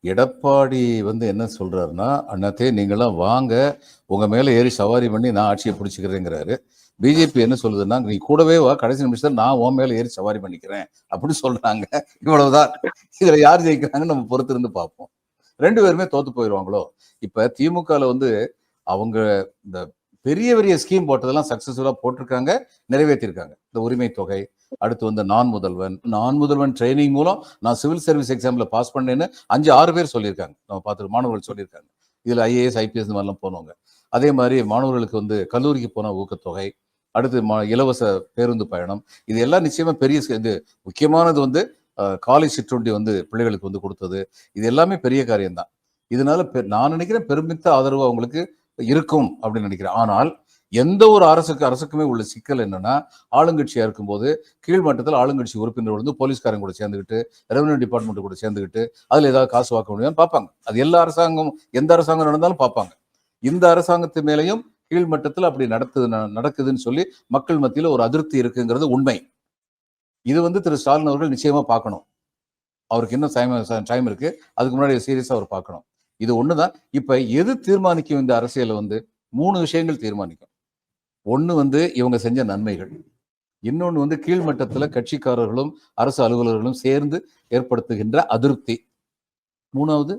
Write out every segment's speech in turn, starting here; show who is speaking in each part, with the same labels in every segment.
Speaker 1: எடப்பாடி என்ன சொல்றாருன்னா, அண்ணாத்தே நீங்களாம் வாங்க, உங்க மேல ஏறி சவாரி பண்ணி நான் ஆட்சியை பிடிச்சுக்கிறேங்கிறாரு. பிஜேபி என்ன சொல்லுதுன்னா, நீ கூடவே வா, கடைசி நிமிஷத்துல நான் உன் மேல ஏறி சவாரி பண்ணிக்கிறேன் அப்படின்னு சொல்றாங்க. இவ்வளவுதான். இதுல யார் ஜெயிக்கிறாங்கன்னு நம்ம பொறுத்திருந்து பார்ப்போம். 2 பேருமே தோத்து போயிருவாங்களோ? இப்ப திமுகல அவங்க இந்த பெரிய பெரிய ஸ்கீம் போட்டதெல்லாம் சக்சஸ்ஃபுல்லா போட்டிருக்காங்க, நிறைவேற்றிருக்காங்க. இந்த உரிமை தொகை, அடுத்து நான் முதல்வன் ட்ரைனிங் மூலம் நான் சிவில் சர்வீஸ் எக்ஸாம்ல பாஸ் பண்ணேன்னு 5, 6 பேர் சொல்லியிருக்காங்க. நம்ம பார்த்து மாணவர்கள் சொல்லியிருக்காங்க. இதுல ஐஏஎஸ், ஐபிஎஸ் இந்த மாதிரிலாம் போனவங்க. அதே மாதிரி மாணவர்களுக்கு கல்லூரிக்கு போன ஊக்கத்தொகை, அடுத்து இலவச பேருந்து பயணம், இது எல்லாம் நிச்சயமா பெரிய இது முக்கியமானது காலை சிற்றுண்டி பிள்ளைகளுக்கு கொடுத்தது. இது எல்லாமே பெரிய காரியம் தான். இதனால நான் நினைக்கிறேன் பெருமித்த ஆதரவு அவங்களுக்கு இருக்கும் அப்படின்னு நினைக்கிறேன். ஆனால் எந்த ஒரு அரசுக்குமே உள்ள சிக்கல் என்னன்னா, ஆளுங்கட்சியா இருக்கும்போது கீழ்மட்டத்தில் ஆளுங்கட்சி உறுப்பினர் போலீஸ்காரங்க கூட சேர்ந்துக்கிட்டு, ரெவன்யூ டிபார்ட்மெண்ட் கூட சேர்ந்துக்கிட்டு அதுல ஏதாவது காசு வாக்க முடியும்னு பார்ப்பாங்க. அது எல்லா எந்த அரசாங்கம் நடந்தாலும் பார்ப்பாங்க. இந்த அரசாங்கத்து மேலையும் கீழ்மட்டத்தில் அப்படி நடக்குதுன்னு சொல்லி மக்கள் மத்தியில் ஒரு அதிருப்தி இருக்குங்கிறது உண்மை. இது திரு ஸ்டாலின் அவர்கள் நிச்சயமா பார்க்கணும். அவருக்கு இன்னும் டைம் இருக்கு. அதுக்கு முன்னாடி சீரியஸா அவர் பார்க்கணும். இது ஒண்ணுதான். இப்ப எது தீர்மானிக்கும் இந்த அரசியல 3 விஷயங்கள் தீர்மானிக்கும். ஒண்ணு இவங்க செஞ்ச நன்மைகள். இன்னொன்னு கீழ்மட்டத்துல கட்சிக்காரர்களும் அரசு அலுவலர்களும் சேர்ந்து ஏற்படுத்துகின்ற அதிருப்தி. 3வது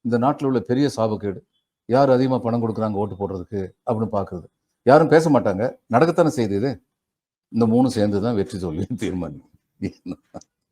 Speaker 1: இந்த நாட்டில் உள்ள பெரிய சாபக்கேடு. யார் அதிகமா பணம் கொடுக்குறாங்க ஓட்டு போடுறதுக்கு அப்படின்னு பாக்குறது. யாரும் பேச மாட்டாங்க. நடக்கத்தானே செய்யுது இது. இந்த 3 சேர்ந்துதான் வெற்றி தோல்வியும் தீர்மானிக்கும்.